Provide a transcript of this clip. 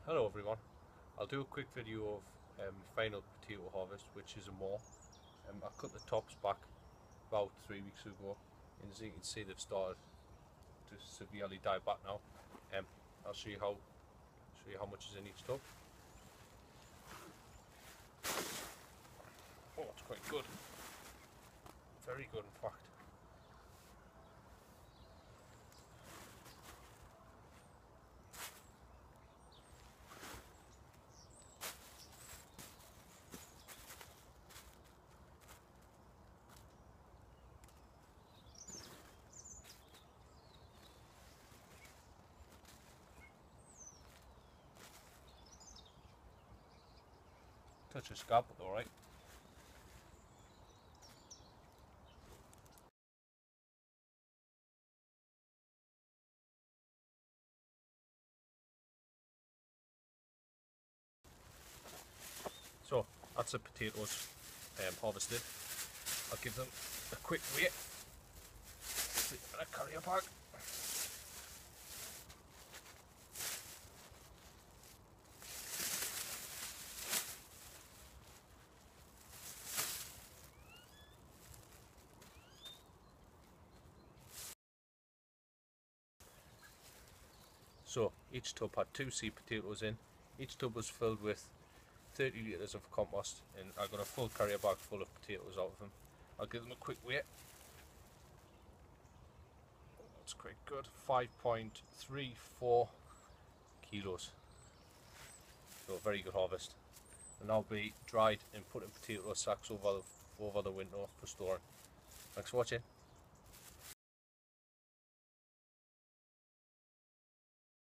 Hello everyone, I'll do a quick video of final potato harvest, which is Amour. I cut the tops back about 3 weeks ago, and as you can see they've started to severely die back now. I'll show you how much is in each tub. Oh, it's quite good, very good in fact. Touch of scab, but alright. So that's the potatoes harvested. I'll give them a quick weigh in a carrier bag. So each tub had 2 seed potatoes in. Each tub was filled with 30 litres of compost, and I got a full carrier bag full of potatoes out of them. I'll give them a quick weigh. That's quite good, 5.34 kilos. So a very good harvest. And now be dried and put in potato sacks over the window for storing. Thanks for watching.